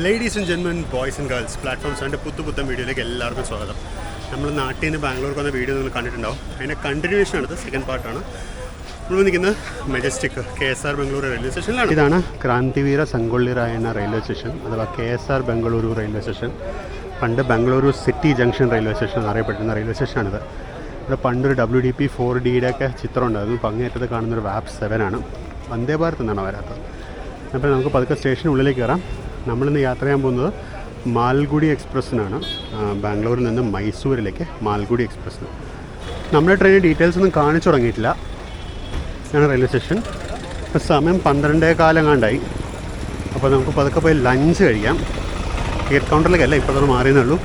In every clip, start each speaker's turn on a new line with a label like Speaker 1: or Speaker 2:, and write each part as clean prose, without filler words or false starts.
Speaker 1: Ladies and ജെന്മൻ, boys and girls, platforms അതിൻ്റെ പുത്തൻ വീഡിയോയിലേക്ക് എല്ലാവർക്കും സ്വാഗതം. നമ്മൾ നാട്ടിൽ നിന്ന് ബാംഗ്ലൂർക്ക് വന്ന വീഡിയോ നിങ്ങൾ കണ്ടിട്ടുണ്ടാവും. അതിൻ്റെ കണ്ടിന്യൂഷനാണിത്, സെക്കൻഡ് പാർട്ടാണ്. നമ്മൾ നിൽക്കുന്നത് മെജസ്റ്റിക് KSR ബംഗളൂരു റെയിൽവേ സ്റ്റേഷനിലാണ്. ഇതാണ് ക്രാന്തിവീര സംഗൊള്ളി രായണ്ണ റെയിൽവേ സ്റ്റേഷൻ, അഥവാ KSR ബംഗളൂരു റെയിൽവേ സ്റ്റേഷൻ. പണ്ട് Bengaluru city junction railway station എന്നറിയപ്പെടുന്ന റെയിൽവേ സ്റ്റേഷനാണിത്. ഇവിടെ പണ്ടൊരു WDP 4Dയുടെ ഒക്കെ ചിത്രം ഉണ്ടായിരുന്നു. ഇപ്പോൾ അങ്ങേറ്റത്ത് കാണുന്നൊരു VAP 7 ആണ്. വന്ദേ ഭാരത് എന്നാണ് വരാത്തത്. അപ്പോൾ നമുക്ക് പതുക്കെ സ്റ്റേഷനുള്ളിലേക്ക് കയറാം. നമ്മളിന്ന് യാത്ര ചെയ്യാൻ പോകുന്നത് മാൽഗുഡി എക്സ്പ്രസ്സിനാണ്. ബാംഗ്ലൂരിൽ നിന്ന് മൈസൂരിലേക്ക് മാൽഗുഡി എക്സ്പ്രസ്സിന്. നമ്മുടെ ട്രെയിൻ ഡീറ്റെയിൽസ് ഒന്നും കാണിച്ചു തുടങ്ങിയിട്ടില്ല. ഇതാണ് റെയിൽവേ സ്റ്റേഷൻ. ഇപ്പോൾ സമയം 12:15 എങ്ങാണ്ടായി. അപ്പോൾ നമുക്ക് പതുക്കെ പോയി ലഞ്ച് കഴിക്കാം. ടിക്കറ്റ് കൗണ്ടറിലേക്കല്ല, ഇപ്പോൾ തന്നെ മാറിയെന്നേ ഉള്ളൂ.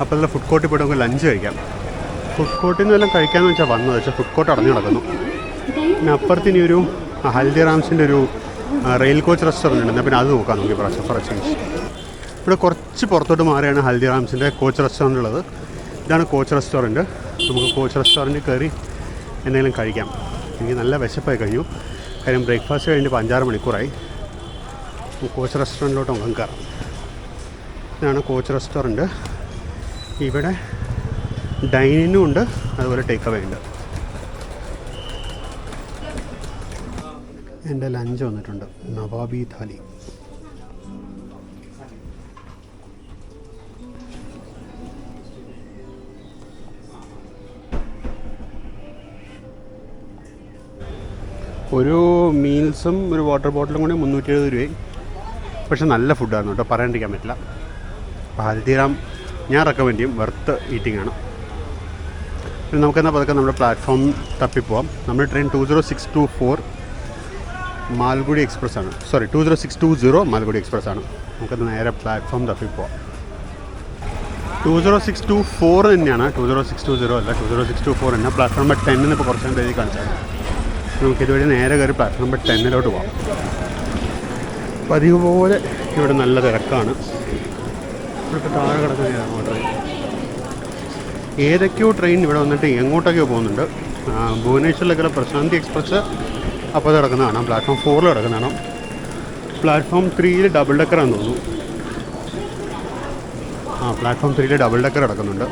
Speaker 1: അപ്പോൾ അതിൽ ഫുഡ് കോർട്ടിൽ പോയിട്ട് നമുക്ക് ലഞ്ച് കഴിക്കാം. ഫുഡ് കോർട്ടിൽ നിന്ന് എല്ലാം കഴിക്കാമെന്ന് വെച്ചാൽ വന്നത്, പക്ഷേ ഫുഡ് കോർട്ട് അടഞ്ഞു കിടക്കുന്നു. പിന്നെ അപ്പുറത്തിന് ഒരു ഹൽദിറാംസിൻ്റെ ഒരു റെയിൽ കോച്ച് റെസ്റ്റോറൻറ്റ് ഉണ്ട്. പിന്നെ അത് നോക്കാം നമുക്ക് പ്രാവശ്യം ഫോർ ചേഞ്ച്. ഇവിടെ കുറച്ച് പുറത്തോട്ട് മാറിയാണ് ഹൽദിറാംസിൻ്റെ കോച്ച് റെസ്റ്റോറൻറ്റ് ഉള്ളത്. ഇതാണ് കോച്ച് റെസ്റ്റോറൻറ്റ്. നമുക്ക് കോച്ച് റെസ്റ്റോറൻറ്റിൽ കയറി എന്തെങ്കിലും കഴിക്കാം. എനിക്ക് നല്ല വിശപ്പായി കഴിഞ്ഞു. കാര്യം ബ്രേക്ക്ഫാസ്റ്റ് കഴിഞ്ഞിട്ട് 5-6 മണിക്കൂറായി. കോച്ച് റെസ്റ്റോറൻറ്റിലോട്ട് നമുക്ക് കയറാം. ഇതാണ് കോച്ച് റെസ്റ്റോറൻറ്റ്. ഇവിടെ ഡൈനിങ്ങും ഉണ്ട്, അതുപോലെ ടേക്ക് അവേ ഉണ്ട്. എൻ്റെ ലഞ്ച് വന്നിട്ടുണ്ട്, നവാബി താലി. ഒരു മീൽസും ഒരു വാട്ടർ ബോട്ടിലും കൂടി 370 രൂപയും. പക്ഷെ നല്ല ഫുഡായിരുന്നു കേട്ടോ, പറയാണ്ടിരിക്കാൻ പറ്റില്ല. അപ്പോൾ ഹൽദിറാം ഞാൻ റെക്കമെൻഡ് ചെയ്യും, വെർത്ത് ഈറ്റിംഗ് ആണ്. പിന്നെ നമുക്കെന്നാൽ പതുക്കെ നമ്മുടെ പ്ലാറ്റ്ഫോം തപ്പിപ്പോവാം. നമ്മുടെ ട്രെയിൻ 20624 മാൽഗുഡി എക്സ്പ്രസ് ആണ്. 20620 മാൽഗുഡി എക്സ്പ്രസ് ആണ്. നമുക്കത് നേരെ പ്ലാറ്റ്ഫോം തപ്പിപ്പോവാം. 20624 തന്നെയാണ്, 20620 അല്ല. 20624 തന്നെ. പ്ലാറ്റ്ഫോം നമ്പർ 10 ഇപ്പോൾ കുറച്ച് നേരം എഴുതി കാണിച്ചാണ്. നമുക്കിതുവഴി നേരെ കയറി പ്ലാറ്റ്ഫോം നമ്പർ 10 പോകാം. പതിവ് പോലെ ഇവിടെ നല്ല തിരക്കാണ്. ഇവിടെ താഴെ കിടക്കുന്ന ട്രെയിൻ, ഏതൊക്കെയോ ട്രെയിൻ ഇവിടെ വന്നിട്ട് എങ്ങോട്ടൊക്കെയോ പോകുന്നുണ്ട്. ഭുവനേശ്വറിലേക്കുള്ള പ്രശാന്തി എക്സ്പ്രസ് അപ്പോൾ കിടക്കുന്ന കാണാം. പ്ലാറ്റ്ഫോം 4 കിടക്കുന്ന കാണാം. പ്ലാറ്റ്ഫോം 3 ഡബിൾ ഡെക്കറാണെന്ന് തോന്നുന്നു. പ്ലാറ്റ്ഫോം 3 ഡബിൾ ഡെക്കർ കിടക്കുന്നുണ്ട്.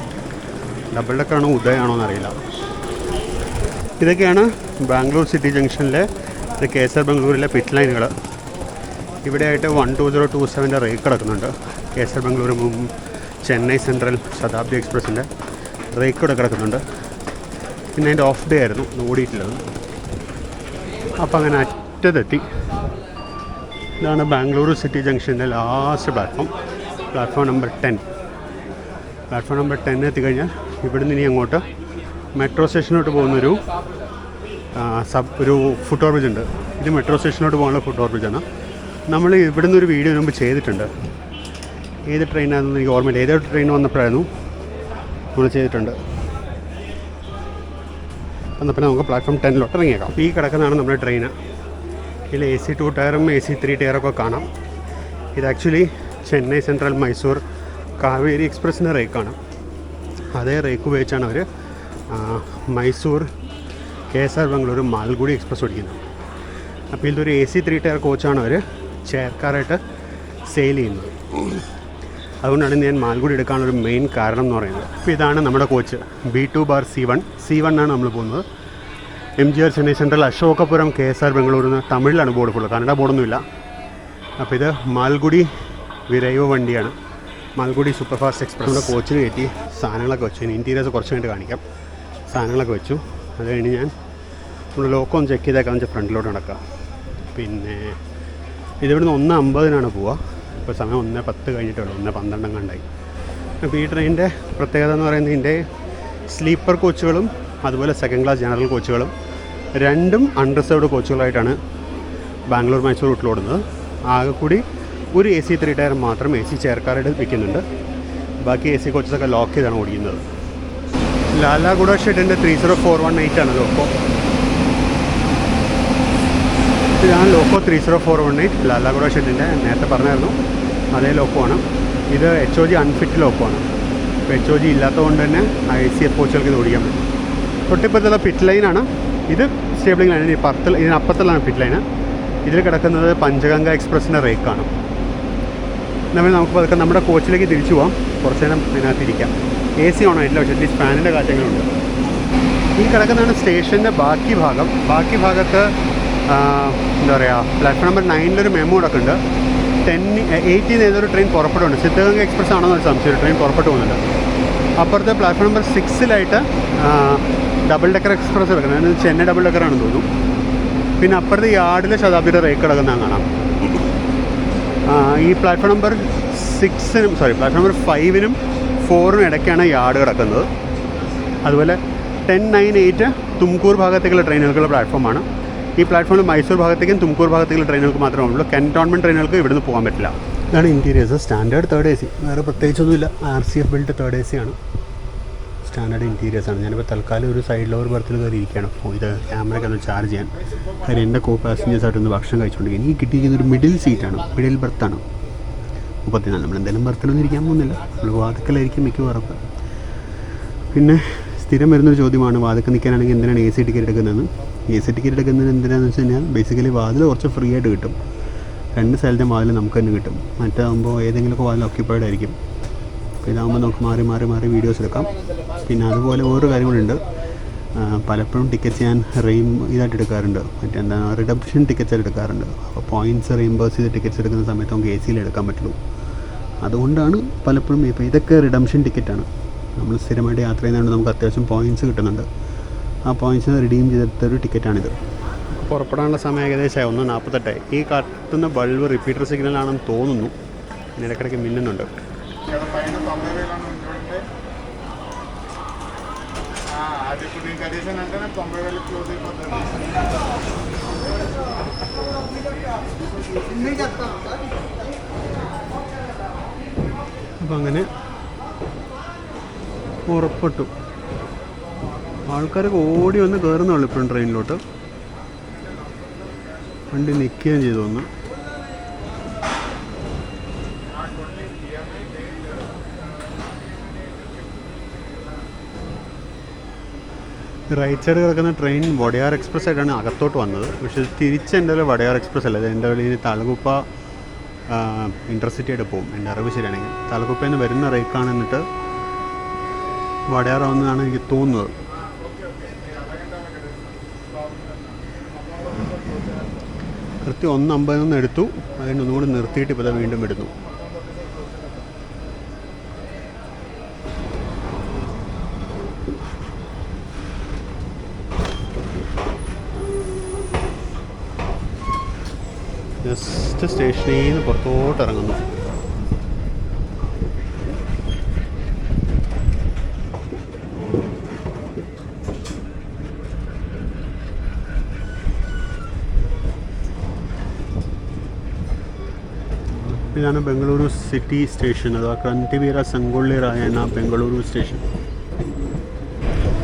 Speaker 1: ഡബിൾ ഡെക്കറാണോ ഉദയാണോ എന്നറിയില്ല. ഇതൊക്കെയാണ് ബാംഗ്ലൂർ സിറ്റി ജംഗ്ഷനിലെ KSR ബംഗളൂരിലെ പിറ്റ് ലൈനുകൾ. ഇവിടെയായിട്ട് 12027 റേക്ക് കിടക്കുന്നുണ്ട്. KSR ബംഗളൂരു ചെന്നൈ സെൻട്രൽ ശതാബ്ദി എക്സ്പ്രസിൻ്റെ റേക്ക് ഇവിടെ കിടക്കുന്നുണ്ട്. പിന്നെ അതിൻ്റെ ഓഫ് ഡേ ആയിരുന്നു, ഓടിയിട്ടില്ലത്. അപ്പോൾ അങ്ങനെ അറ്റത്തെത്തി. ഇതാണ് ബാംഗ്ലൂരു സിറ്റി ജംഗ്ഷൻ്റെ last platform number 10. Platform number 10 എത്തിക്കഴിഞ്ഞാൽ ഇവിടുന്ന് ഇനി അങ്ങോട്ട് മെട്രോ സ്റ്റേഷനിലോട്ട് പോകുന്നൊരു ഒരു ഫുട് ഓവർ ബ്രിഡ്ജ് ഉണ്ട്. ഇത് മെട്രോ സ്റ്റേഷനിലോട്ട് പോകാനുള്ള ഫുട് ഓവർ ബ്രിഡ്ജാണ്. നമ്മൾ ഇവിടുന്ന് ഒരു വീഡിയോ മുമ്പ് ചെയ്തിട്ടുണ്ട്. ഏത് ട്രെയിനാണെന്ന് എനിക്ക് ഓർമ്മയില്ല. ഏതൊരു ട്രെയിൻ വന്നപ്പോഴായിരുന്നു നമ്മൾ ചെയ്തിട്ടുണ്ട്. എന്നാൽ പിന്നെ നമുക്ക് പ്ലാറ്റ്ഫോം 10 ഇറങ്ങിയേക്കാം. ഈ കിടക്കുന്നതാണ് നമ്മുടെ ട്രെയിന്. ഇതിൽ AC 2 ടയറും AC 3 ടയറൊക്കെ കാണാം. ഇത് ആക്ച്വലി ചെന്നൈ സെൻട്രൽ മൈസൂർ കാവേരി എക്സ്പ്രസ്സിൻ്റെ റേക്കാണ്. അതേ റേക്ക് ഉപയോഗിച്ചാണ് അവർ മൈസൂർ KSR ബംഗളൂരു മാൽഗുഡി എക്സ്പ്രസ് ഓടിക്കുന്നത്. അപ്പോൾ ഇതിലൊരു AC 3 ടയർ കോച്ചാണ് അവർ ചെയർക്കാരായിട്ട് സെയിൽ ചെയ്യുന്നത്. അതുകൊണ്ടാണ് ഞാൻ മാൽഗുഡി എടുക്കാനുള്ളൊരു മെയിൻ കാരണം എന്ന് പറയുന്നത്. അപ്പോൾ ഇതാണ് നമ്മുടെ കോച്ച് B2/C1. C1 ആണ് നമ്മൾ പോകുന്നത്. MGR Chennai central Ashokapuram KSR Bengaluru എന്ന് തമിഴിലാണ് ബോർഡ് ഫുള്ള്, കന്നഡ ബോർഡൊന്നുമില്ല. അപ്പോൾ ഇത് മാൽഗുഡി വിരൈവ വണ്ടിയാണ്, മാൽഗുഡി സൂപ്പർ ഫാസ്റ്റ് എക്സ്പ്രസ്. നമ്മുടെ കോച്ചിന് കയറ്റി സാധനങ്ങളൊക്കെ വെച്ചു. ഇൻറ്റീരിയേഴ്സ് കുറച്ച് കഴിഞ്ഞിട്ട് കാണിക്കാം. സാധനങ്ങളൊക്കെ വെച്ചു. അത് കഴിഞ്ഞ് ഞാൻ നമ്മുടെ ലോക്കോ ഒന്ന് ചെക്ക് ചെയ്തേക്കാന്ന് വെച്ചാൽ ഫ്രണ്ടിലോട്ട് നടക്കാം. പിന്നെ ഇതിവിടുന്ന് 1:50 പോവുക. ഇപ്പോൾ സമയം 1:10 കഴിഞ്ഞിട്ടുള്ളൂ, 1:12 കണ്ടായി. അപ്പോൾ ഈ ട്രെയിനിൻ്റെ പ്രത്യേകത എന്ന് പറയുന്നത് ഇതിൻ്റെ സ്ലീപ്പർ കോച്ചുകളും അതുപോലെ സെക്കൻഡ് ക്ലാസ് ജനറൽ കോച്ചുകളും രണ്ടും അൺറിസർവ്ഡ് കോച്ചുകളായിട്ടാണ് ബാംഗ്ലൂർ മൈസൂർ റൂട്ടിലോടുന്നത്. ആകെ കൂടി ഒരു AC 3 ടയർ മാത്രം AC ചെയർക്കാരായിട്ട് വിൽക്കുന്നുണ്ട്. ബാക്കി AC കോച്ചസൊക്കെ ലോക്ക് ചെയ്താണ് ഓടിക്കുന്നത്. ലാലാഗുഡ ഷെഡിൻ്റെ 30418 ആണ് ലോക്കോ. ഇതാണ് ലോക്കോ 30418 ലാലാഗുഡ ഷെഡിൻ്റെ. നേരത്തെ പറഞ്ഞായിരുന്നു അതേ ലോക്കോ ആണ്. ഇത് HOG അൺഫിറ്റ് ലോക്കോ ആണ്. ഇപ്പോൾ HOG ഇല്ലാത്തതുകൊണ്ട് തന്നെ ICF കോച്ചുകൾക്ക് ഇത് ഓടിക്കാൻ പറ്റും. തൊട്ടിപ്പുറത്തുള്ള പിറ്റ് ലൈനാണ് ഇത്. സ്റ്റേബിളിംഗ് ലൈൻ ഇതിനപ്പുറത്തുള്ളതാണ് പിറ്റ് ലൈന്. ഇതിൽ കിടക്കുന്നത് പഞ്ചഗംഗ എക്സ്പ്രസ്സിൻ്റെ റേക്കാണ്. എന്നാൽ നമുക്ക് പതുക്കെ നമ്മുടെ കോച്ചിലേക്ക് തിരിച്ചു പോകാം. കുറച്ച് നേരം അതിനകത്തിരിക്കാം. AC ഓൺ ആയിട്ടില്ല, പക്ഷേ അറ്റ്ലീസ്റ്റ് ഫാനിൻ്റെ കാറ്റങ്ങളുണ്ട്. ഈ കിടക്കുന്നതാണ് സ്റ്റേഷൻ്റെ ബാക്കി ഭാഗം. ബാക്കി ഭാഗത്ത് എന്താ പറയുക, പ്ലാറ്റ്ഫോം നമ്പർ 9 മെമ്മോ കിടക്കുന്നുണ്ട്. 8 ഏതൊരു ട്രെയിൻ പുറപ്പെടുന്നുണ്ട്. സിദ്ധഗംഗ എക്സ്പ്രസ് ആണോ എന്നൊരു സംശയം. ഒരു ട്രെയിൻ പുറപ്പെട്ടു പോകുന്നുണ്ട്. അപ്പുറത്തെ platform number 6 double decker express കിടക്കുന്നത്. അതിന് ചെന്നൈ ഡബിൾ ഡെക്കറാണെന്ന് തോന്നുന്നു. പിന്നെ അപ്പുറത്തെ യാർഡിലെ ശതാബ്ദിയുടെ റേക്ക് കിടക്കുന്നതാണ് കാണാം. ഈ പ്ലാറ്റ്ഫോം നമ്പർ 6-നും പ്ലാറ്റ്ഫോം നമ്പർ 5-നും 4-നും ഇടയ്ക്കാണ് യാർഡ് കിടക്കുന്നത്. അതുപോലെ 10, 9, 8 തുംകൂർ ഭാഗത്തേക്കുള്ള ട്രെയിനുകൾക്കുള്ള പ്ലാറ്റ്ഫോമാണ്. ഈ പ്ലാറ്റ്ഫോമിൽ മൈസൂർ ഭാഗത്തേക്കും തുംകൂർ ഭാഗത്തേക്കുള്ള ട്രെയിനുകൾക്ക് മാത്രമേ ഉള്ളൂ. കന്റോൺമെൻറ്റ് ട്രെയിനുകൾക്ക് ഇവിടുന്ന് പോകാൻ പറ്റില്ല. ഇതാണ് ഇൻറ്റീരിയേഴ്സ്. സ്റ്റാൻഡേർഡ് 3rd AC, വേറെ പ്രത്യേകിച്ചൊന്നുമില്ല. RCF ബിൽറ്റ് 3rd AC ആണ്. സ്റ്റാൻഡേർഡ് ഇൻറ്റീരിയേഴ്സാണ്. ഞാനിപ്പോൾ തൽക്കാലം ഒരു സൈഡ് ലോവർ ബർത്തിൽ കയറി ഇരിക്കുകയാണ്. ഇത് ക്യാമറയ്ക്ക് ഒന്ന് ചാർജ് ചെയ്യാൻ. കാര്യം എൻ്റെ പാസഞ്ചേഴ്സായിട്ടൊന്ന് ഭക്ഷണം കഴിച്ചുകൊണ്ടിരിക്കും. എനിക്ക് കിട്ടിയിരിക്കുന്ന ഒരു മിഡിൽ സീറ്റാണ്, മിഡിൽ ബർത്താണ്. 34. നമ്മളെന്തായാലും ബർത്തിലൊന്നും ഇരിക്കാൻ പോകുന്നില്ല, നമ്മൾ വാതിക്കലായിരിക്കും മിക്കവാറും. പിന്നെ സ്ഥിരം വരുന്നൊരു ചോദ്യമാണ്, വാതിക്കൽ നിൽക്കാനാണെങ്കിൽ എന്തിനാണ് AC ടിക്കറ്റ് എടുക്കുന്നതെന്ന്. AC ടിക്കറ്റ് എടുക്കുന്നത് എന്തിനാണെന്ന് വെച്ച് കഴിഞ്ഞാൽ ബേസിക്കലി വാതിൽ കുറച്ച് ഫ്രീ ആയിട്ട് കിട്ടും. 2 സ്ഥലത്തെ വാതിൽ നമുക്ക് തന്നെ കിട്ടും. മറ്റാകുമ്പോൾ ഏതെങ്കിലുമൊക്കെ വാതിൽ ഓക്യുപ്പൈഡ് ആയിരിക്കും. അപ്പോൾ ഇതാകുമ്പോൾ നമുക്ക് മാറി വീഡിയോസ് എടുക്കാം. പിന്നെ അതുപോലെ വേറൊരു കാര്യം കൂടി ഉണ്ട്. പലപ്പോഴും ടിക്കറ്റ്സ് ഞാൻ ഇതായിട്ട് എടുക്കാറുണ്ട്, റിഡംപ്ഷൻ ടിക്കറ്റ്സ് എടുക്കാറുണ്ട്. അപ്പോൾ പോയിൻറ്റ്സ് റീംബേഴ്സ് ചെയ്ത് ടിക്കറ്റ്സ് എടുക്കുന്ന സമയത്ത് നമുക്ക് AC എടുക്കാൻ പറ്റുള്ളൂ. അതുകൊണ്ടാണ് പലപ്പോഴും ഇപ്പോൾ ഇതൊക്കെ റിഡംപ്ഷൻ ടിക്കറ്റാണ്. നമ്മൾ സ്ഥിരമായിട്ട് യാത്ര ചെയ്യുന്നതുകൊണ്ട് നമുക്ക് അത്യാവശ്യം പോയിൻറ്റ്സ് കിട്ടുന്നുണ്ട്. ആ പോയിൻറ്റ്സ് റിഡീം ചെയ്തെടുത്തൊരു ടിക്കറ്റാണിത്. പുറപ്പെടാനുള്ള സമയം ഏകദേശം 1:48. ഈ കത്തുന്ന ബൾബ് റിപ്പീറ്റർ സിഗ്നലാണെന്ന് തോന്നുന്നു. ഇടയ്ക്കിടയ്ക്ക് മിന്നുന്നുണ്ട്. അപ്പം അങ്ങനെ പുറപ്പെട്ടു. ആൾക്കാരൊക്കെ ഓടി വന്ന് കയറുന്നുള്ളൂ ഇപ്പോഴും ട്രെയിനിലോട്ട്. വണ്ടി നിൽക്കുകയും ചെയ്തു വന്ന്. റൈറ്റ് സൈഡ് കിടക്കുന്ന ട്രെയിൻ വടയാർ എക്സ്പ്രസ് ആയിട്ടാണ് അകത്തോട്ട് വന്നത്. പക്ഷേ തിരിച്ച് എൻ്റെ വടയാർ എക്സ്പ്രസ് അല്ല, എൻ്റെ വെളിയിൽ തലകുപ്പ ഇൻ്റർസിറ്റി ആയിട്ട് പോകും. എൻ്റെ അറിവ് ശരിയാണെങ്കിൽ തലകുപ്പയിൽ നിന്ന് വരുന്ന റേക്കാണ്, എന്നിട്ട് വടയാർ ആവുന്നതാണ് എനിക്ക് തോന്നുന്നത്. കൃത്യം 1:50 എടുത്തു. അതിന് ഒന്നും കൂടി നിർത്തിയിട്ട് ഇപ്പോൾ വീണ്ടും ഇടുന്നു. ജസ്റ്റ് സ്റ്റേഷനിൽ നിന്ന് പുറത്തോട്ട് ഇറങ്ങുന്നു. ഇതാണ് ബംഗളൂരു സിറ്റി സ്റ്റേഷൻ, അഥവാ ക്രാന്തിവീര സംഗൊള്ളി റായണ്ണ ബംഗളൂരു സ്റ്റേഷൻ.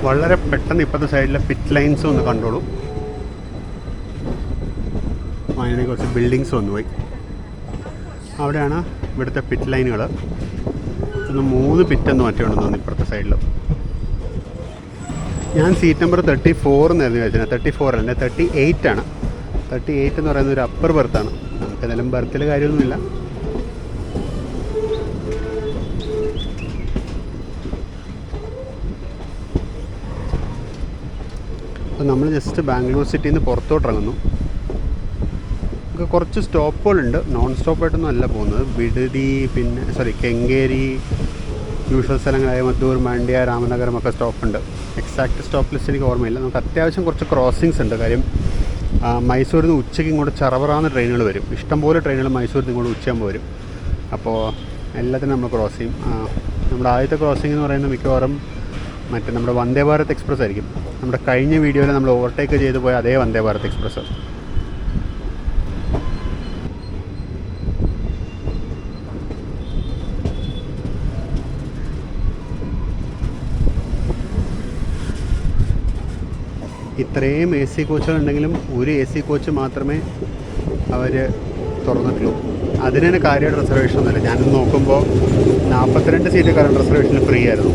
Speaker 1: വളരെ പെട്ടെന്ന് ഇപ്പോഴത്തെ സൈഡിലെ പിറ്റ് ലൈൻസ് ഒന്ന് കണ്ടോളൂ. അതിന് കുറച്ച് ബിൽഡിങ്സ് വന്നുപോയി. അവിടെയാണ് ഇവിടുത്തെ പിറ്റ് ലൈനുകൾ. ഒന്ന് 3 പിറ്റെന്ന് മറ്റേ ഉണ്ടെന്ന് തോന്നുന്നു ഇപ്പുറത്തെ സൈഡിൽ. ഞാൻ സീറ്റ് നമ്പർ 34 എന്നായിരുന്നു ചോദിച്ചത്. 34 അല്ല, 38 ആണ്. 38 എന്ന് പറയുന്ന ഒരു അപ്പർ ബർത്താണ്. നമുക്ക് ഏതായാലും ബർത്തിൽ കാര്യമൊന്നുമില്ല. അപ്പോൾ നമ്മൾ ജസ്റ്റ് ബാംഗ്ലൂർ സിറ്റിയിൽ നിന്ന് പുറത്തോട്ട് ഇറങ്ങുന്നു. നമുക്ക് കുറച്ച് സ്റ്റോപ്പുകളുണ്ട്, നോൺ സ്റ്റോപ്പായിട്ടൊന്നും അല്ല പോകുന്നത്. ബിഡതി, പിന്നെ കെങ്കേരി, യൂഷ്വൽ സ്ഥലങ്ങളായ മധൂർ, മാണ്ഡ്യ, രാമനഗരം ഒക്കെ സ്റ്റോപ്പുണ്ട്. എക്സാക്റ്റ് സ്റ്റോപ്പ് ലിസ്റ്റ് എനിക്ക് ഓർമ്മയില്ല. നമുക്ക് അത്യാവശ്യം കുറച്ച് ക്രോസിങ്സ് ഉണ്ട്. കാര്യം മൈസൂരിൽ നിന്ന് ഉച്ചയ്ക്ക് ഇങ്ങോട്ട് ചറവറാന്ന് ട്രെയിനുകൾ വരും. ഇഷ്ടംപോലെ ട്രെയിനുകൾ മൈസൂരിൽ നിന്ന് ഇങ്ങോട്ട് ഉച്ചയാകുമ്പോൾ വരും. അപ്പോൾ എല്ലാത്തിനും നമ്മൾ ക്രോസ് ചെയ്യും. നമ്മുടെ ആദ്യത്തെ ക്രോസിംഗ് എന്ന് പറയുന്നത് മിക്കവാറും നമ്മുടെ വന്ദേ ഭാരത് എക്സ്പ്രസ് ആയിരിക്കും. നമ്മുടെ കഴിഞ്ഞ വീഡിയോയിൽ നമ്മൾ ഓവർടേക്ക് ചെയ്തു പോയ അതേ വന്ദേ ഭാരത് എക്സ്പ്രസ്. ഇത്രയും AC കോച്ചുകളുണ്ടെങ്കിലും ഒരു AC കോച്ച് മാത്രമേ അവർ തുറന്നിട്ടുള്ളൂ. അതിന് തന്നെ കാര്യമായിട്ട് റിസർവേഷൻ ഒന്നുമില്ല. ഞാനൊന്ന് നോക്കുമ്പോൾ 42 സീറ്റ് കറണ്ട് റിസർവേഷനിൽ ഫ്രീ ആയിരുന്നു.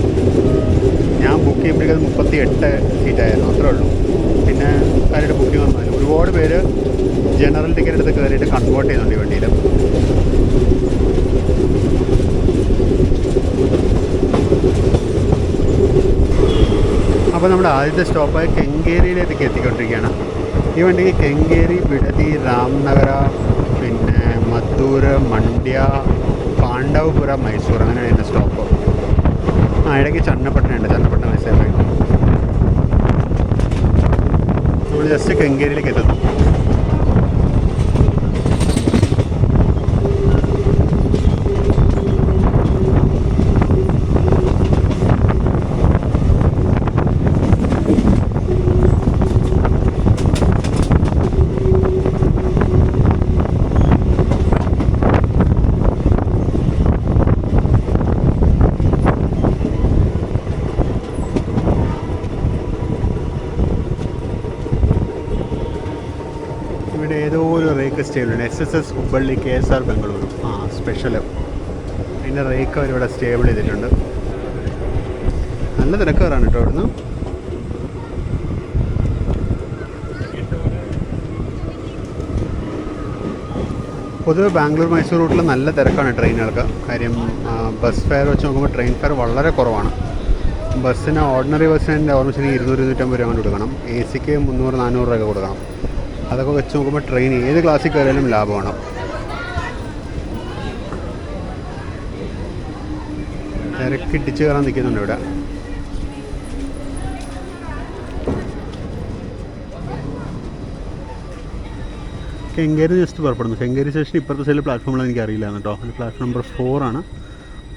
Speaker 1: ഞാൻ ബുക്ക് ചെയ്യുമ്പോഴേക്കത് 38 സീറ്റായിരുന്നു, അത്രേ ഉള്ളൂ. പിന്നെ കാര്യമായിട്ട് ബുക്കിംഗ് ഒന്നുമില്ല. ഒരുപാട് പേര് ജനറൽ ടിക്കറ്റ് എടുത്ത് കയറിയിട്ട് കൺവേർട്ട് ചെയ്യുന്നുണ്ട് ഈ വണ്ടിയിൽ. അപ്പോൾ നമ്മുടെ ആദ്യത്തെ സ്റ്റോപ്പായ കെങ്കേരിയിലേക്ക് എത്തിക്കൊണ്ടിരിക്കുകയാണ്. ഈ വണ്ടിക്ക് കെങ്കേരി, ബിഡതി, രാംനഗര, പിന്നെ മದ್ದൂർ, മണ്ഡ്യ, പാണ്ഡവപുര, മൈസൂർ, അങ്ങനെയാണ് എൻ്റെ സ്റ്റോപ്പ്. ഇടയ്ക്ക് ചന്നപ്പട്ടണം ഉണ്ട്, ചന്നപ്പട്ടണം മൈസൂർ. നമ്മൾ ജസ്റ്റ് കെങ്കേരിയിലേക്ക് എത്തുന്നു. ഇവിടെ ഏതോ ഒരു റേക്ക് സ്റ്റേബിളുണ്ട്, SSS Hubballi, KSR Bengaluru. Special അതിൻ്റെ റേക്ക് അവരിവിടെ സ്റ്റേബിൾ ചെയ്തിട്ടുണ്ട്. നല്ല തിരക്കാറാണ് കേട്ടോ ഇവിടുന്ന്. പൊതുവെ ബാംഗ്ലൂർ മൈസൂർ റൂട്ടിൽ നല്ല തിരക്കാണ് ട്രെയിനുകൾക്ക്. കാര്യം ബസ് ഫെയർ വെച്ച് നോക്കുമ്പോൾ ട്രെയിൻ ഫെയർ വളരെ കുറവാണ്. ബസ്സിന് ഓർഡിനറി ബസ്സിൻ്റെ ഓർമ്മിച്ച് 200-250 രൂപ കൊടുക്കണം. AC-ക്ക് 300-400 രൂപ കൊടുക്കണം. അതൊക്കെ വെച്ച് നോക്കുമ്പോൾ ട്രെയിൻ ഏത് ക്ലാസ്സിൽ കയറിയാലും ലാഭമാണ്. തിരക്കിട്ടിച്ച് കയറാൻ നിൽക്കുന്നുണ്ട് ഇവിടെ. കെങ്കേരി ജസ്റ്റ് പുറപ്പെടുന്നു. കെങ്കേരി സ്റ്റേഷൻ ഇപ്പുറത്തെ സൈഡിൽ പ്ലാറ്റ്ഫോമിലാണ്, എനിക്ക് അറിയില്ല കേട്ടോ. അത് പ്ലാറ്റ്ഫോം നമ്പർ 4 ആണ്.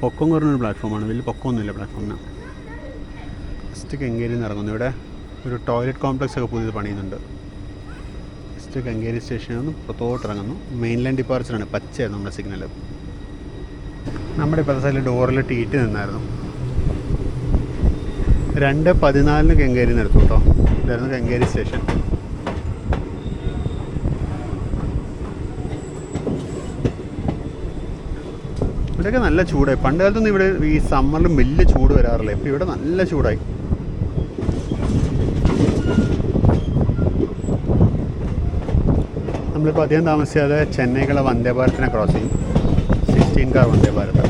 Speaker 1: പൊക്കം കുറഞ്ഞൊരു പ്ലാറ്റ്ഫോമാണ്, വലിയ പൊക്കമൊന്നുമില്ല പ്ലാറ്റ്ഫോമിന്. ജസ്റ്റ് കെങ്കേരിയിൽ നിന്ന് ഇറങ്ങുന്നു. ഇവിടെ ഒരു ടോയ്ലറ്റ് കോംപ്ലക്സ് ഒക്കെ പുതിയത് പണിയുന്നുണ്ട്. ജസ്റ്റ് കെങ്കേരി സ്റ്റേഷനിൽ നിന്ന് പുറത്തോട്ട് ഇറങ്ങുന്നു. മെയിൻലൈൻ ഡിപ്പാർച്ചറാണ്, പച്ചയായിരുന്നു നമ്മുടെ സിഗ്നൽ. നമ്മുടെ ഇപ്പോഴത്തെ സൈഡിൽ ഡോറിൽ TT നിന്നായിരുന്നു. 2:14 കെങ്കേരി നിർത്തും കേട്ടോ. ഇതായിരുന്നു കെങ്കേരി സ്റ്റേഷൻ. ഇവിടെയൊക്കെ നല്ല ചൂടായി. പണ്ട് കാലത്തൊന്നും ഇവിടെ ഈ സമ്മറിലും വലിയ ചൂട് വരാറില്ല. ഇപ്പോൾ ഇവിടെ നല്ല ചൂടായി. നമ്മളിപ്പോൾ അധികം താമസിയാതെ ചെന്നൈക്കുള്ള വന്ദേ ഭാരതിനെ ക്രോസ് ചെയ്യും. 16 കാർ വന്ദേ ഭാരത്.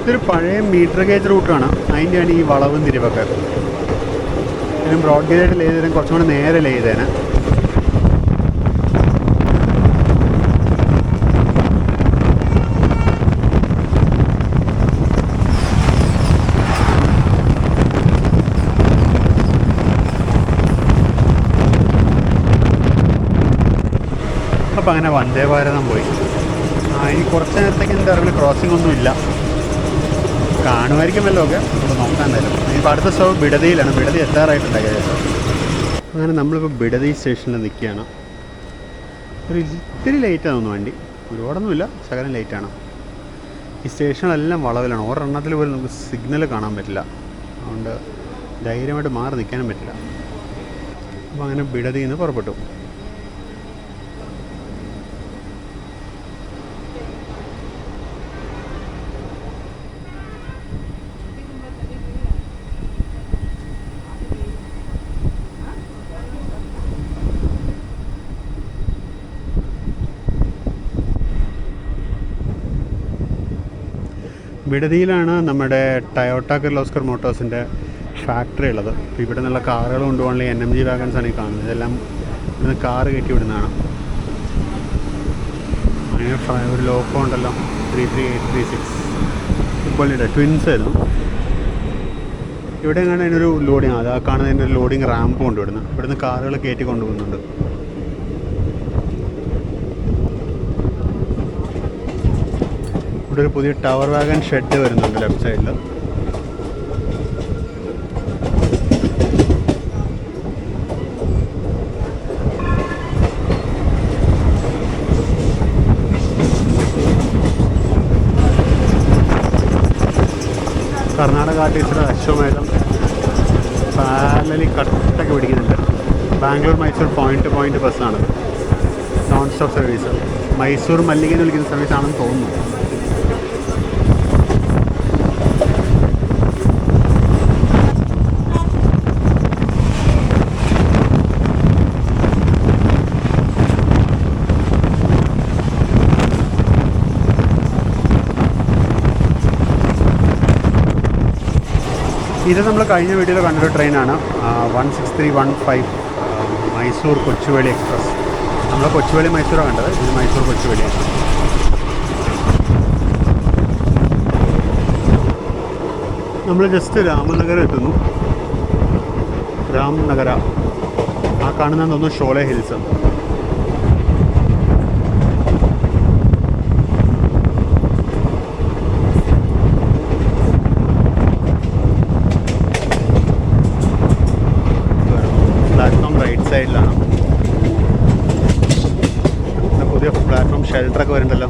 Speaker 1: ഇതൊരു പഴയ മീറ്റർ ഗേജ് റൂട്ടാണ്. അതിൻ്റെയാണ് ഈ വളവും തിരിവൊക്കെ. ഇതിനും ബ്രോഡ് ഗേജായിട്ട് ലേ ചെയ്തേനും കുറച്ചും കൂടെ നേരെ ലേ ചെയ്തേനെ. അപ്പോൾ അങ്ങനെ വന്ദേ ഭാരതം പോയി. ഇനി കുറച്ച് നേരത്തേക്ക് എൻ്റെ അറിവിൽ ക്രോസിംഗ് ഒന്നും ഇല്ല. കാണുമായിരിക്കും വല്ലതും ഒക്കെ, നമുക്ക് നോക്കാൻ തരും. ഇപ്പോൾ അടുത്ത സ്റ്റോപ്പ് ബിഡതിയിലാണ്. ബിഡതി എത്താറായിട്ടുണ്ട് ഏകദേശം. അങ്ങനെ നമ്മളിപ്പോൾ ബിഡതി സ്റ്റേഷനിൽ നിൽക്കുകയാണ്. ഒരു ഇത്തിരി ലേറ്റാണ് തോന്നുന്നു വണ്ടി, ഒരുപാടൊന്നുമില്ല, ശകലം ലേറ്റാണ്. ഈ സ്റ്റേഷനിലെല്ലാം വളവിലാണ്. ഒരെണ്ണത്തിൽ പോലും നമുക്ക് സിഗ്നൽ കാണാൻ പറ്റില്ല. അതുകൊണ്ട് ധൈര്യമായിട്ട് മാറി നിൽക്കാനും പറ്റില്ല. അപ്പോൾ അങ്ങനെ ബിഡതിയിൽ നിന്ന് പുറപ്പെട്ടു. ബിഡതിയിലാണ് നമ്മുടെ ടയോട്ട കിർലോസ്കർ മോട്ടോഴ്സിൻ്റെ ഫാക്ടറി ഉള്ളത്. അപ്പോൾ ഇവിടെ നിന്നുള്ള കാറുകൾ കൊണ്ടുപോകാനുള്ള NMG വാഗൺസാണ് ഈ കാണുന്നത്. ഇതെല്ലാം ഇവിടുന്ന് കാറ് കയറ്റി വിടുന്നതാണ്. ഒരു ലോക്കോ ഉണ്ടല്ലോ 33836 ഫുട്ബോളിൻ്റെ ട്വിൻസ് ആയിരുന്നു. ഇവിടെ എങ്ങനെ അതിനൊരു ലോഡിങ്, അത് ആ കാണുന്നതിൻ്റെ ഒരു ലോഡിങ് റാമ്പും ഉണ്ട്. ഇവിടുന്ന് കാറുകൾ കയറ്റി കൊണ്ടുപോകുന്നുണ്ട്. ഇവിടെ ഒരു പുതിയ ടവർ വാഗൺ ഷെഡ് വരുന്നുണ്ട് ലെഫ്റ്റ് സൈഡിൽ. കർണാടക ആർട്ടിസ്റ്റിൻ്റെ അശ്വമേധം പാരലലി കട്ടൊക്കെ പിടിക്കുന്നുണ്ട്. Bangalore Mysore point two point ബസ്സാണ്, നോൺ സ്റ്റോപ്പ് സർവീസ്. മൈസൂർ മല്ലിക എന്ന് വിളിക്കുന്ന സർവീസാണെന്ന് തോന്നുന്നു. ഇത് നമ്മൾ കഴിഞ്ഞ വീഡിയോയിൽ കണ്ടൊരു ട്രെയിനാണ് 16315 മൈസൂർ കൊച്ചുവേളി എക്സ്പ്രസ്. നമ്മൾ കൊച്ചുവേളി മൈസൂറാണ് കണ്ടത്, ഇത് മൈസൂർ കൊച്ചുവേളിയാണ്. നമ്മൾ ജസ്റ്റ് രാമനഗരം എത്തുന്നു. രാംനഗര ആ കാണുന്നതെന്ന് തോന്നുന്നു ഷോലെ ഹിൽസ്. സൈഡിലാണ് പുതിയ പ്ലാറ്റ്ഫോം ഷെൽട്ടറൊക്കെ വരുന്നുണ്ടല്ലോ.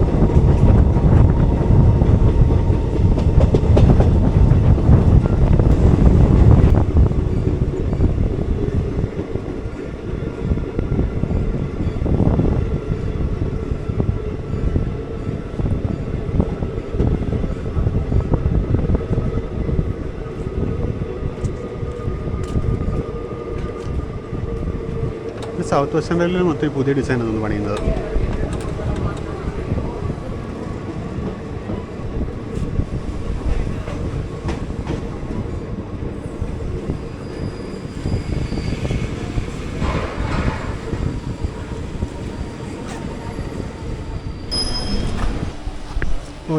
Speaker 1: സൗത്ത് വെസ്റ്റേൺ റെയിലിൽ മൊത്തം പുതിയ ഡിസൈനാണ് പണിയുന്നത്.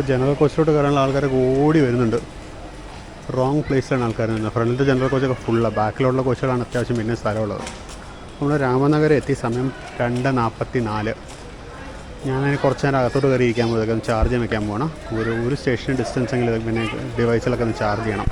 Speaker 1: ജനറൽ കോച്ചിലോട്ട് കയറാനുള്ള ആൾക്കാരൊക്കെ ഓടി വരുന്നുണ്ട്. റോങ് പ്ലേസിലാണ് ആൾക്കാർ നിന്നത്. ഫ്രണ്ടിലത്തെ ജനറൽ കോച്ചൊക്കെ ഫുള്ളാണ്, ബാക്കിലുള്ള കോച്ചുകളാണ് അത്യാവശ്യം പിന്നെ സ്ഥലമുള്ളത്. നമ്മൾ രാമനഗരം എത്തി, സമയം 2:44. ഞാനതിന് കുറച്ച് നേരം അകത്തോട്ട് കയറി ഇരിക്കാൻ പോകുന്നത് ചാർജ് വയ്ക്കാൻ പോകണം. ഒരു സ്റ്റേഷൻ ഡിസ്റ്റൻസ് എങ്കിലും പിന്നെ ഡിവൈസിലൊക്കെ ഒന്ന് ചാർജ് ചെയ്യണം.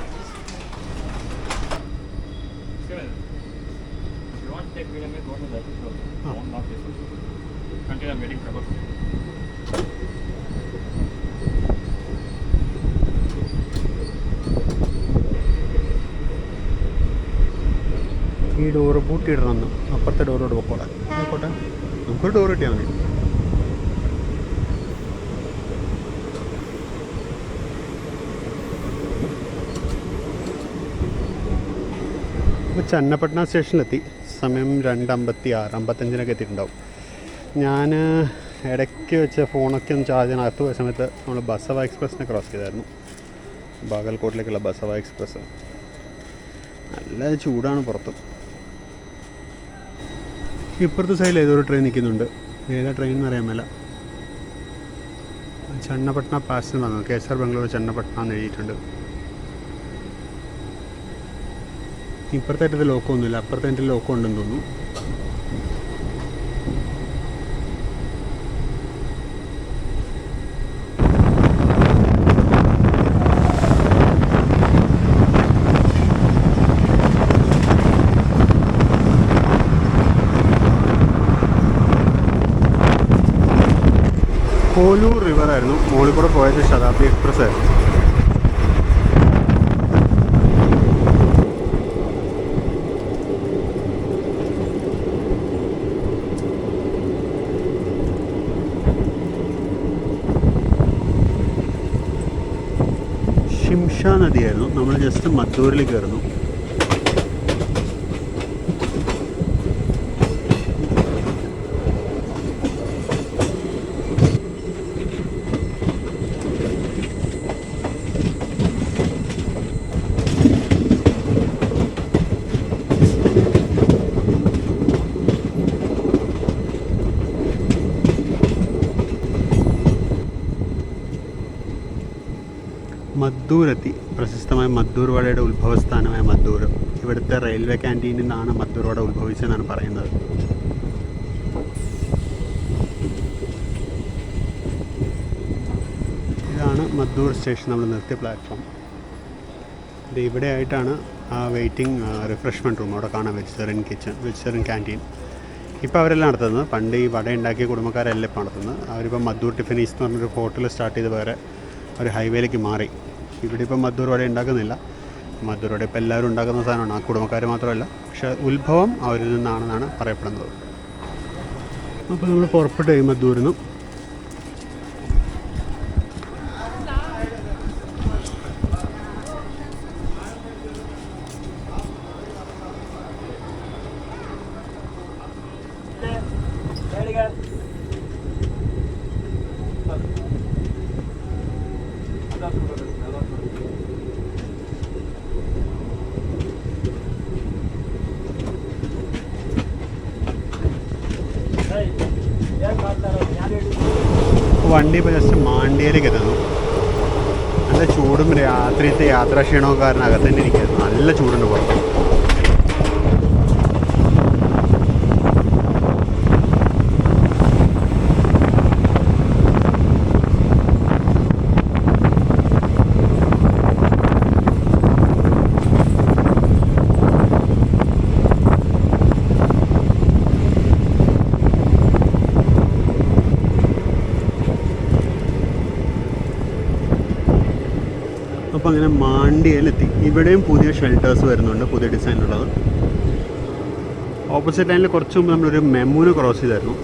Speaker 1: ഈ ഡോറ് പൂട്ടിയിടണമെന്ന്, അപ്പുറത്തെ ഡോറോട് പൊക്കോളെ. ആയിക്കോട്ടെ, നമുക്കൊരു ഡോർ കിട്ടിയാൽ മതി. ഇപ്പോൾ ചന്നപട്ടണ സ്റ്റേഷനിലെത്തി. സമയം 2:56, 55 എത്തിയിട്ടുണ്ടാവും. ഞാൻ ഇടയ്ക്ക് വെച്ച ഫോണൊക്കെ ഒന്ന് ചാർജ് ചെയ്യാൻ അകത്ത് പോയ സമയത്ത് നമ്മൾ ബസവ എക്സ്പ്രസ്സിനെ ക്രോസ് ചെയ്തായിരുന്നു. ബാഗൽകോട്ടിലേക്കുള്ള ബസവ എക്സ്പ്രസ്. നല്ല ചൂടാണ് പുറത്ത്. ഇപ്പുറത്തെ സൈഡിൽ ഏതൊരു ട്രെയിൻ നിൽക്കുന്നുണ്ട്. ഏതാ ട്രെയിൻ എന്ന് അറിയാൻ മേല. ചന്നപട്ടണ പാസഞ്ചർ വന്നു. KSR ബംഗളൂർ ചന്നപട്ടണ എന്ന് എഴുതിയിട്ടുണ്ട്. ഇപ്പുറത്തായിട്ട് ലോക്കോ ഒന്നുമില്ല, അപ്പുറത്തെ എൻ്റെ ലോക്കോ ഉണ്ടെന്ന് തോന്നുന്നു. കോലൂർ റിവറായിരുന്നു. മുകളിൽ കൂടെ പോയത് ശതാബ്ദി എക്സ്പ്രസ് ആയിരുന്നു. ഷിംഷ നദിയായിരുന്നു. നമ്മൾ ജസ്റ്റ് മദ്ദൂരിൽ കയറുന്നു. മദ്ദൂരെത്തി. പ്രശസ്തമായ മദ്ദൂർ വടയുടെ ഉത്ഭവസ്ഥാനമായ മദ്ദൂർ. ഇവിടുത്തെ റെയിൽവേ ക്യാൻറ്റീനിൽ നിന്നാണ് മദ്ദൂർ വട ഉത്ഭവിച്ചതെന്നാണ് പറയുന്നത്. ഇതാണ് മദ്ദൂർ സ്റ്റേഷൻ, നമ്മൾ നിർത്തിയ പ്ലാറ്റ്ഫോം. ഇത് ഇവിടെ ആയിട്ടാണ് ആ വെയിറ്റിംഗ് റിഫ്രഷ്മെൻറ്റ് റൂം അവിടെ കാണാം. Vegetarian kitchen, vegetarian canteen. ഇപ്പോൾ അവരെല്ലാം നടത്തുന്നത്. പണ്ട് ഈ വട ഉണ്ടാക്കിയ കുടുംബക്കാരെല്ലാം ഇപ്പോൾ നടത്തുന്നത്. അവരിപ്പോൾ മദ്ദൂർ ടിഫിനീസ് എന്ന് പറഞ്ഞൊരു ഹോട്ടൽ സ്റ്റാർട്ട് ചെയ്ത് വേറെ ഒരു ഹൈവേയിലേക്ക് മാറി. ഇവിടെ ഇപ്പോൾ മദ്ദൂർ വട ഉണ്ടാക്കുന്നില്ല. മദ്ദൂർ വട ഇപ്പോൾ എല്ലാവരും ഉണ്ടാക്കുന്ന സാധനമാണ്, ആ കുടുംബക്കാർ മാത്രമല്ല. പക്ഷേ ഉത്ഭവം അവരിൽ നിന്നാണെന്നാണ് പറയപ്പെടുന്നത്. അപ്പോൾ നമ്മൾ പുറപ്പെട്ടു കഴിയും മദ്ദൂരിൽ നിന്നും. വണ്ടി ഇപ്പോൾ ജസ്റ്റ് മാണ്ടിയയിലേക്ക് എത്തുന്നു. നല്ല ചൂടും രാത്രിയത്തെ യാത്രാക്ഷീണവും കാരണം അകത്ത് തന്നെ ഇരിക്കുന്നു. നല്ല ചൂടുണ്ട് പുറത്ത്. അപ്പോൾ അങ്ങനെ മാണ്ടിയയിലെത്തി. ഇവിടെയും പുതിയ ഷെൽട്ടേഴ്സ് വരുന്നുണ്ട്, പുതിയ ഡിസൈനുള്ളത്. ഓപ്പോസിറ്റ് ലൈനിൽ കുറച്ച് മുമ്പ് നമ്മളൊരു മെമ്മൂനെ ക്രോസ് ചെയ്തായിരുന്നു.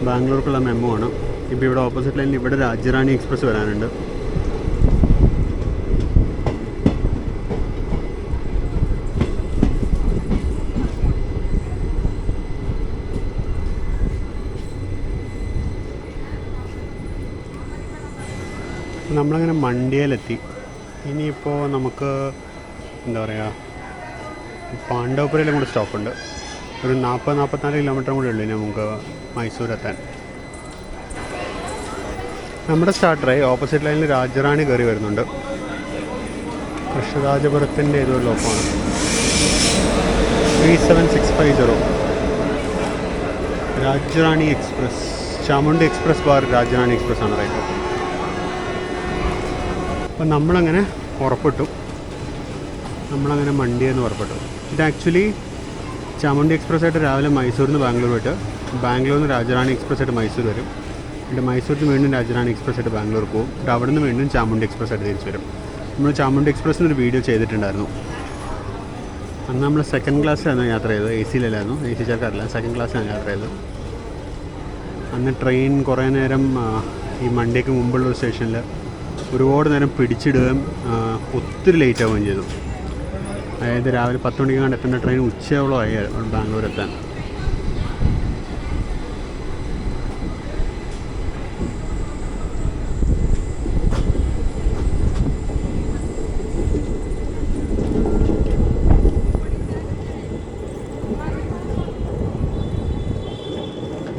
Speaker 1: ബാംഗ്ലൂർക്കുള്ള മെമ്മു ആണ്. ഇപ്പോൾ ഇവിടെ ഓപ്പോസിറ്റ് ലൈനിൽ ഇവിടെ രാജ്യറാണി എക്സ്പ്രസ് വരാനുണ്ട്. നമ്മളങ്ങനെ മണ്ടിയയിലെത്തി. ഇനിയിപ്പോൾ നമുക്ക് എന്താ പറയുക, പാണ്ഡവപുരയിലും കൂടെ സ്റ്റോപ്പുണ്ട്. ഒരു 40-44 കിലോമീറ്റർ കൂടെ ഉള്ളൂ ഇനി നമുക്ക് മൈസൂരെത്താൻ. നമ്മുടെ സ്റ്റാർട്ടറായി. ഓപ്പോസിറ്റ് ലൈനിൽ രാജ്യറാണി കയറി വരുന്നുണ്ട്. കൃഷ്ണരാജപുരത്തിൻ്റെ ഏതൊരു ലോക്കമാണ്. 37650 Rajyarani express. Chamundi express bar Rajyarani express ആണ് റൈറ്റ്. അപ്പോൾ നമ്മളങ്ങനെ പുറപ്പെട്ടു. നമ്മളങ്ങനെ മണ്ടിയെന്ന് പുറപ്പെട്ടു. ഇത് ആക്ച്വലി ചാമുണ്ഡി എക്സ്പ്രസ് ആയിട്ട് രാവിലെ മൈസൂരിൽ നിന്ന് ബാംഗ്ലൂർ പോയിട്ട്, ബാംഗ്ലൂരിൽ നിന്ന് രാജറാണി എക്സ്പ്രസ് ആയിട്ട് മൈസൂർ വരും. എന്നിട്ട് മൈസൂരിൽ നിന്ന് വീണ്ടും രാജറാണി എക്സ്പ്രസ് ആയിട്ട് ബാംഗ്ലൂർ പോകും. എന്നിട്ട് അവിടെ നിന്ന് വീണ്ടും ചാമുണ്ഡി എക്സ്പ്രസ് ആയിട്ട് തിരിച്ചു വരും. നമ്മൾ ചാമുണ്ഡി എക്സ്പ്രസ്സിനൊരു വീഡിയോ ചെയ്തിട്ടുണ്ടായിരുന്നു. അന്ന് നമ്മൾ സെക്കൻഡ് ക്ലാസ്സിലായിരുന്നു യാത്ര ചെയ്തത്, എ സിയിലല്ലായിരുന്നു, എ സി ചേർക്കാറില്ല, സെക്കൻഡ് ക്ലാസ്സിലാണ് യാത്ര ചെയ്തത്. അന്ന് ട്രെയിൻ കുറേ നേരം ഈ മണ്ടിക്ക് മുമ്പുള്ള ഒരു സ്റ്റേഷനിൽ ഒരുപാട് നേരം പിടിച്ചിടുകയും ഒത്തിരി ലേറ്റ് ആവുകയും ചെയ്തു. അതായത് രാവിലെ 10 മണിക്ക് കണ്ട് എത്തേണ്ട ട്രെയിൻ ഉച്ചയോളമായി ബാംഗ്ലൂർ എത്താൻ.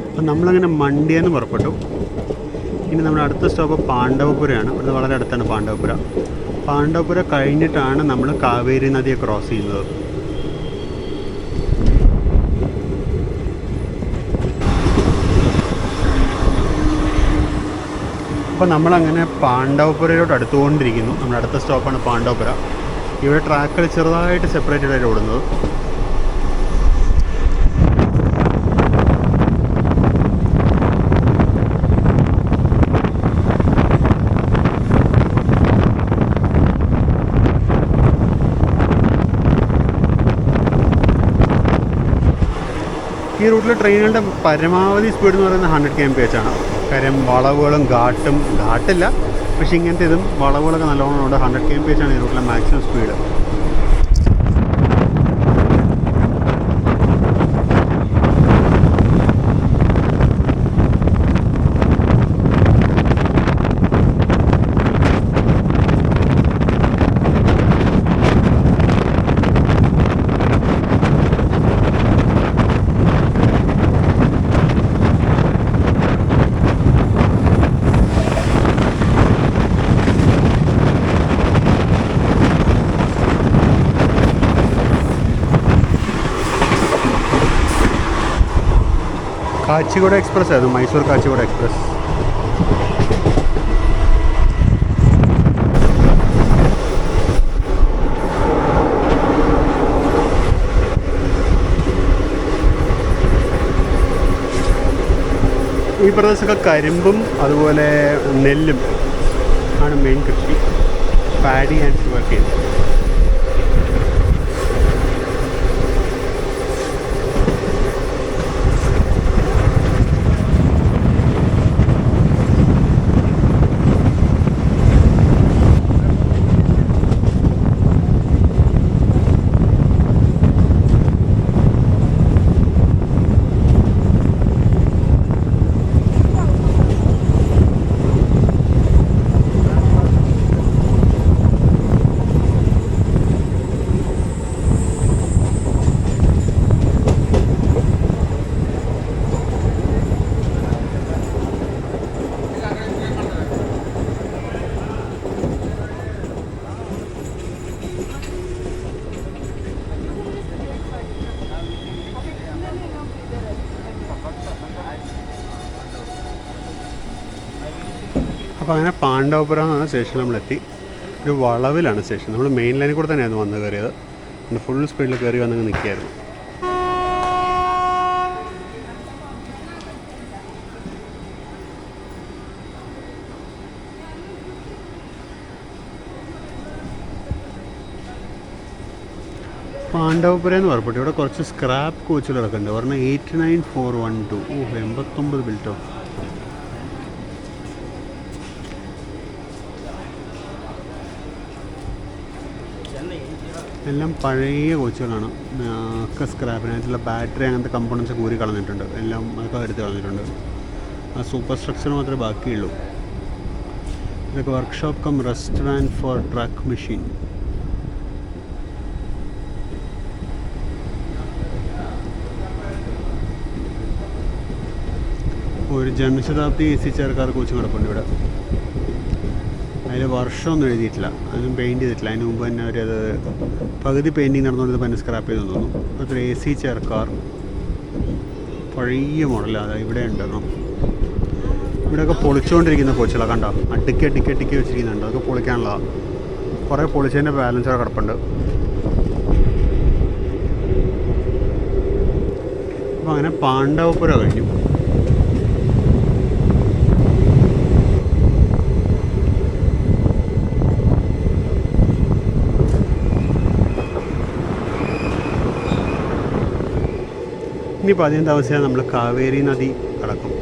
Speaker 1: അപ്പം നമ്മളങ്ങനെ മണ്ടിയെന്ന് പുറപ്പെട്ടു. ഇനി നമ്മുടെ അടുത്ത സ്റ്റോപ്പ് പാണ്ഡവപുരയാണ്. ഇവിടുന്ന് വളരെ അടുത്താണ് പാണ്ഡവപുര. പാണ്ഡവപുര കഴിഞ്ഞിട്ടാണ് നമ്മൾ കാവേരി നദിയെ ക്രോസ് ചെയ്യുന്നത്. അപ്പോൾ നമ്മളങ്ങനെ പാണ്ഡവപുരയിലോട്ട് അടുത്തുകൊണ്ടിരിക്കുന്നു. നമ്മുടെ അടുത്ത സ്റ്റോപ്പാണ് പാണ്ഡവപുര. ഇവിടെ ട്രാക്കുകൾ ചെറുതായിട്ട് സെപ്പറേറ്റഡ് ആയിട്ട് ഓടുന്നത്. ഈ റൂട്ടിലെ ട്രെയിനുകളുടെ പരമാവധി സ്പീഡ് എന്ന് പറയുന്നത് 100 km/h ആണ്. കാര്യം വളവുകളും ഘാട്ടില്ല, പക്ഷേ ഇങ്ങനത്തെ ഇതും വളവുകളൊക്കെ നല്ലോണം ഉണ്ട്. 100 km/h ആണ് ഈ റൂട്ടിലെ മാക്സിമം സ്പീഡ്. കാച്ചിഗൂഡ എക്സ്പ്രസ് ആയിരുന്നു, മൈസൂർ കാച്ചിഗൂഡ എക്സ്പ്രസ്. ഈ പ്രദേശമൊക്കെ കരിമ്പും അതുപോലെ നെല്ലും ആണ് മെയിൻ കൃഷി. Paddy and sugarcane. അപ്പോൾ അങ്ങനെ പാണ്ഡവപുരം എന്ന് പറഞ്ഞ സ്റ്റേഷനിൽ നമ്മളെത്തി. ഒരു വളവിലാണ് സ്റ്റേഷൻ. നമ്മൾ മെയിൻ ലൈനിൽ കൂടെ തന്നെയായിരുന്നു വന്ന് കയറിയത്. പിന്നെ ഫുൾ സ്പീഡിൽ കയറി വന്നങ്ങ് നിൽക്കുകയായിരുന്നു. പാണ്ഡവപുരം എന്ന് പറഞ്ഞിട്ട് ഇവിടെ കുറച്ച് സ്ക്രാപ്പ് കോച്ചുകളൊക്കെ ഉണ്ട്. പറഞ്ഞാൽ 89412. 89 ബിൽറ്റോ. എല്ലാം പഴയ കോച്ചുകളാണ്. ഒക്കെ സ്ക്രാപ്പിനായിട്ടുള്ള ബാറ്ററി അങ്ങനത്തെ കമ്പോണൻസ് കൂരി കളഞ്ഞിട്ടുണ്ട്. എല്ലാം അതൊക്കെ എടുത്ത് കളഞ്ഞിട്ടുണ്ട്. ആ സൂപ്പർ സ്ട്രക്ചർ മാത്രമേ ബാക്കിയുള്ളൂ. ഇതൊക്കെ workshop cum restaurant for truck machine. ഒരു ജനശതാബ്ദി AC ചേർക്കാർ കോച്ചും കിടപ്പുണ്ട് ഇവിടെ. അതിൽ വർഷമൊന്നും എഴുതിയിട്ടില്ല, അതൊന്നും പെയിൻറ്റ് ചെയ്തിട്ടില്ല. അതിന് മുമ്പ് തന്നെ അവരത് പകുതി പെയിൻറ്റിങ് നടന്നുകൊണ്ട് തന്നെ സ്ക്രാപ്പ് ചെയ്ത് തോന്നുന്നു. അത്ര AC ചേർക്കാർ പഴയ മോഡലാണ്. ഇവിടെ ഉണ്ടല്ലോ. ഇവിടെയൊക്കെ പൊളിച്ചുകൊണ്ടിരിക്കുന്ന കോച്ചുകളാണ്. കണ്ടോ, അടുക്കി വെച്ചിരിക്കുന്നുണ്ട്. അതൊക്കെ പൊളിക്കാനുള്ളതാണ്. കുറേ പൊളിച്ചതിൻ്റെ ബാലൻസൊക്കെ കിടപ്പുണ്ട്. അപ്പോൾ അങ്ങനെ പാണ്ഡവപുരം കഴിഞ്ഞു. ഇനിയിപ്പോൾ അധികം താമസിച്ചാൽ നമ്മൾ കാവേരി നദി കടക്കും.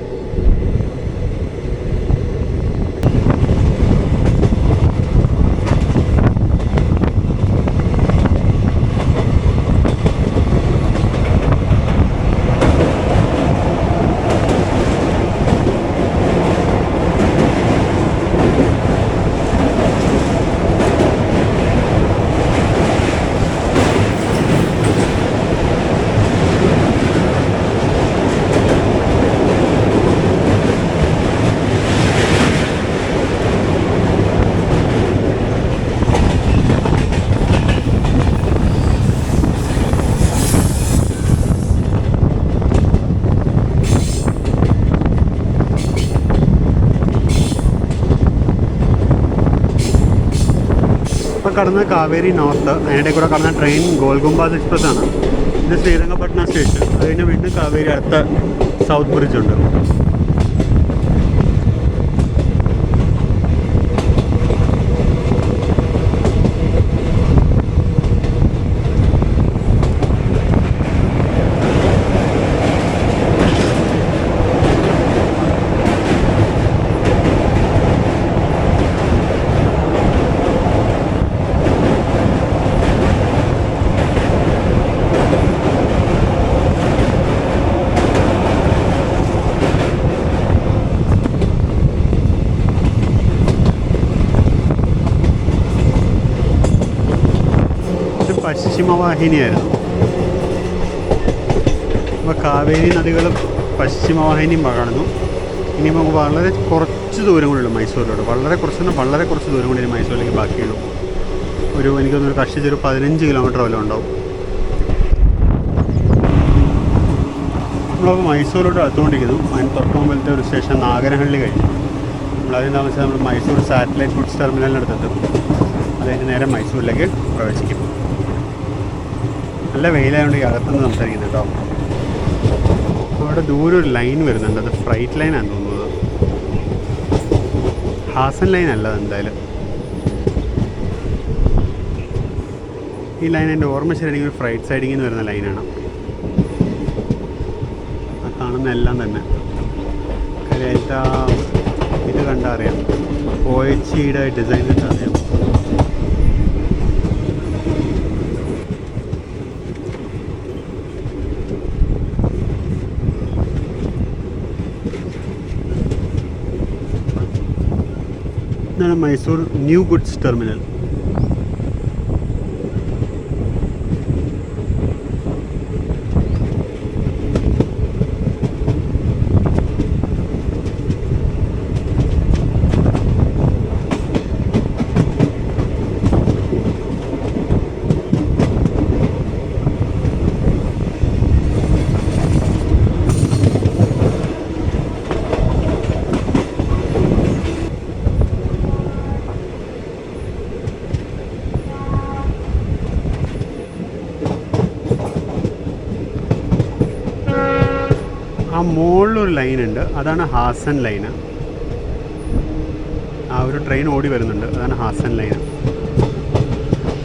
Speaker 1: ഇപ്പോൾ കടന്ന കാവേരി നോർത്ത്. അതിനിടെ കൂടെ കടന്ന ട്രെയിൻ ഗോൽഗുംബാസ് എക്സ്പ്രസ് ആണ്. ഇത് ശ്രീരംഗപട്ടണം സ്റ്റേഷൻ. അത് കഴിഞ്ഞ് വീണ്ടും കാവേരി അടുത്ത സൗത്ത് ബ്രിഡ്ജ് ഉണ്ട്. പശ്ചിമവാഹിനിയായിരുന്നു. അപ്പോൾ കാവേരി നദികളും പശ്ചിമവാഹിനിയും കാണുന്നു. ഇനി നമുക്ക് വളരെ കുറച്ച് ദൂരം കൂടെ ഉള്ളൂ മൈസൂരിലോട്ട്. വളരെ കുറച്ച് ദൂരം കൂടി ഇനി മൈസൂരിലേക്ക് ബാക്കിയുള്ളൂ. എനിക്ക് തോന്നുന്നു കഷ്ടിച്ചൊരു 15 കിലോമീറ്റർ വല്ല ഉണ്ടാവും. നമ്മളപ്പോൾ മൈസൂരോട്ട് അടുത്തുകൊണ്ടിരിക്കുന്നു. അതിന് തൊട്ട് മുമ്പിലത്തെ ഒരു സ്റ്റേഷൻ നാഗരഹള്ളി കഴിഞ്ഞു. നമ്മളതിന് താമസിച്ചാൽ നമ്മൾ മൈസൂർ സാറ്റലൈറ്റ് ഗുഡ്സ് ടെർമിനലിനടുത്തെത്തും. അതിന് നേരെ മൈസൂരിലേക്ക് പ്രവേശിക്കും. നല്ല വെയിലായതുകൊണ്ട് ഈ അകത്തുനിന്ന് സംസാരിക്കുന്നത് കേട്ടോ. അവിടെ ദൂരെ ഒരു ലൈൻ വരുന്നുണ്ട്. അത് ഫ്രൈറ്റ് ലൈനാണ് തോന്നുന്നത്. ഹാസൻ ലൈൻ അല്ല എന്തായാലും. ഈ ലൈൻ എൻ്റെ ഓർമ്മ ശരിയാണെങ്കിൽ ഒരു ഫ്രൈറ്റ് സൈഡിങ്ങിൽ നിന്ന് വരുന്ന ലൈനാണ്. ആ കാണുന്ന എല്ലാം തന്നെ കാര്യമായിട്ട് ഇത് കണ്ടാൽ അറിയാം. OHCയുടെ ഡിസൈൻ കണ്ടാൽ അറിയാം. ഇതാണ് മൈസൂർ ന്യൂ ഗുഡ്സ് ടെർമിനൽ. ആ മുകളിലൊരു ലൈനുണ്ട്, അതാണ് ഹാസൻ ലൈന്. ആ ഒരു ട്രെയിൻ ഓടി വരുന്നുണ്ട്, അതാണ് ഹാസൻ ലൈന്.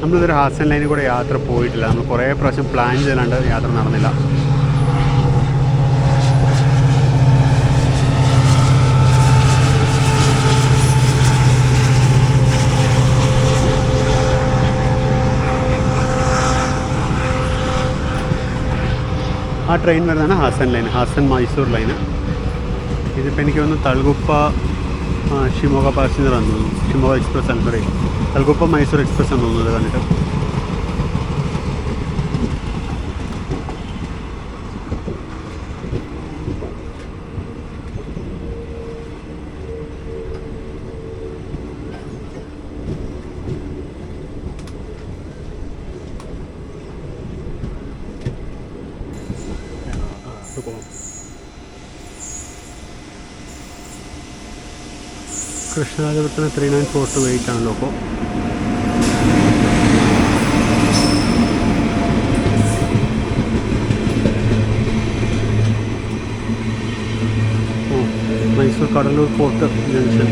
Speaker 1: നമ്മളിതൊരു ഹാസൻ ലൈനിൽ കൂടെ യാത്ര പോയിട്ടില്ല. നമ്മൾ കുറേ പ്രാവശ്യം പ്ലാൻ ചെയ്താണ്ട് യാത്ര നടന്നില്ല. ആ ട്രെയിൻ വരുന്നതാണ് ഹാസൻ ലൈൻ, ഹാസൻ മൈസൂർ ലൈന്. ഇതിപ്പോൾ എനിക്ക് തോന്നുന്നു തൾഗുപ്പ ഷിമോഗ പാസഞ്ചർ ആണെന്ന് തോന്നുന്നു. ഷിമോഗ എക്സ്പ്രസ് ആണ്, സോറി, തൾഗുപ്പ മൈസൂർ എക്സ്പ്രസ് ആണ് തോന്നുന്നത് കണ്ടിട്ട്. കൃഷ്ണരാജപുരത്തിന് 3942 ആണല്ലോ. അപ്പോൾ മൈസൂർ കടലൂർ ഫോർട്ട് ജംഗ്ഷൻ.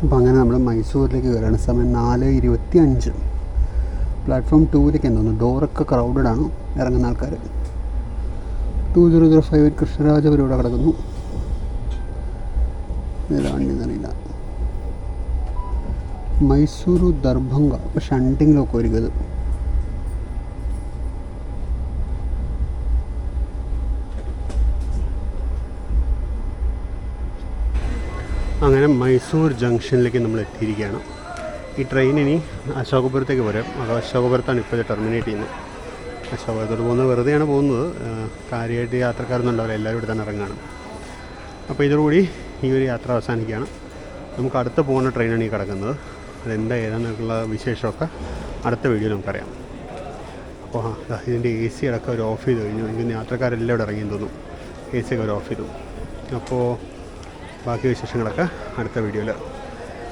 Speaker 1: അപ്പോൾ അങ്ങനെ നമ്മൾ മൈസൂരിലേക്ക് കയറുകയാണ്. സമയം 4:25. പ്ലാറ്റ്ഫോം 2ലേക്ക് തോന്നുന്നു. ഡോറൊക്കെ ക്രൗഡഡ് ആണ്, ഇറങ്ങുന്ന ആൾക്കാർ. 2005 കൃഷ്ണരാജപുരം ഇവിടെ കിടക്കുന്നു. ഏതാണ്ടിന്നറിയില്ല. മൈസൂരു ദർഭംഗ ഇപ്പോൾ ഷണ്ടിങ്ങിലൊക്കെ ഒരുക്കുന്നത്. അങ്ങനെ മൈസൂർ ജംഗ്ഷനിലേക്ക് നമ്മൾ എത്തിയിരിക്കുകയാണ്. ഈ ട്രെയിൻ ഇനി അശോകപുരത്തേക്ക് വരും. അത് അശോകപുരത്താണ് ഇപ്പോൾ ഇത് ടെർമിനേറ്റ് ചെയ്യുന്നത്. അശോകപുരത്തോട്ട് പോകുന്നത് വെറുതെയാണ് പോകുന്നത്, കാര്യമായിട്ട് യാത്രക്കാരൊന്നും ഉണ്ടാവില്ല, എല്ലാവരും ഇവിടെ തന്നെ ഇറങ്ങുകയാണ്. അപ്പോൾ ഇതോടുകൂടി ഈ ഒരു യാത്ര അവസാനിക്കുകയാണ്. നമുക്ക് അടുത്ത പോകുന്ന ട്രെയിനാണ് ഈ കിടക്കുന്നത്. അതെന്താ ഏതാണെന്നുള്ള വിശേഷമൊക്കെ അടുത്ത വീഡിയോയിൽ നമുക്കറിയാം. അപ്പോൾ ഇതിൻ്റെ AC അടക്കം അവർ ഓഫ് ചെയ്ത് കഴിഞ്ഞു. എനിക്ക് യാത്രക്കാരെല്ലാം ഇവിടെ ഇറങ്ങിയെന്ന് തോന്നുന്നു. AC ഒക്കെ അവർ ഓഫ് ചെയ്തു. അപ്പോൾ ബാക്കി വിശേഷങ്ങളൊക്കെ അടുത്ത വീഡിയോയിൽ.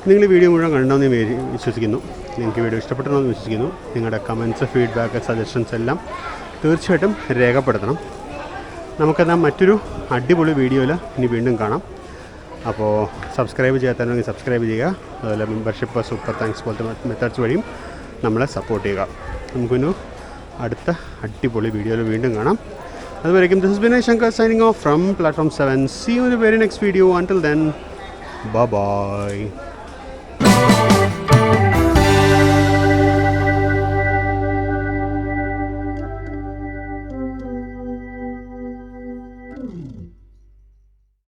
Speaker 1: നിങ്ങൾ വീഡിയോ മുഴുവൻ കണ്ടെന്ന് വിശ്വസിക്കുന്നു. നിങ്ങൾക്ക് വീഡിയോ ഇഷ്ടപ്പെട്ടെന്ന് വിശ്വസിക്കുന്നു. നിങ്ങളുടെ കമൻറ്റ്സ്, ഫീഡ്ബാക്ക്, സജഷൻസ് എല്ലാം തീർച്ചയായിട്ടും രേഖപ്പെടുത്തണം. നമുക്കെന്നാൽ മറ്റൊരു അടിപൊളി വീഡിയോയിൽ ഇനി വീണ്ടും കാണാം. അപ്പോൾ സബ്സ്ക്രൈബ് ചെയ്യാത്തവരുണ്ടെങ്കിൽ സബ്സ്ക്രൈബ് ചെയ്യുക. അതുപോലെ മെമ്പർഷിപ്പ്, സൂപ്പർ താങ്ക്സ് പോലത്തെ മെത്തേഡ്സ് വഴിയും നമ്മളെ സപ്പോർട്ട് ചെയ്യുക. നമുക്കൊരു അടുത്ത അടിപൊളി വീഡിയോയിൽ വീണ്ടും കാണാം. അതുവരേക്കും this is Binay Shankar signing off from Platform 7. See you in the very next video. Until then, bye bye.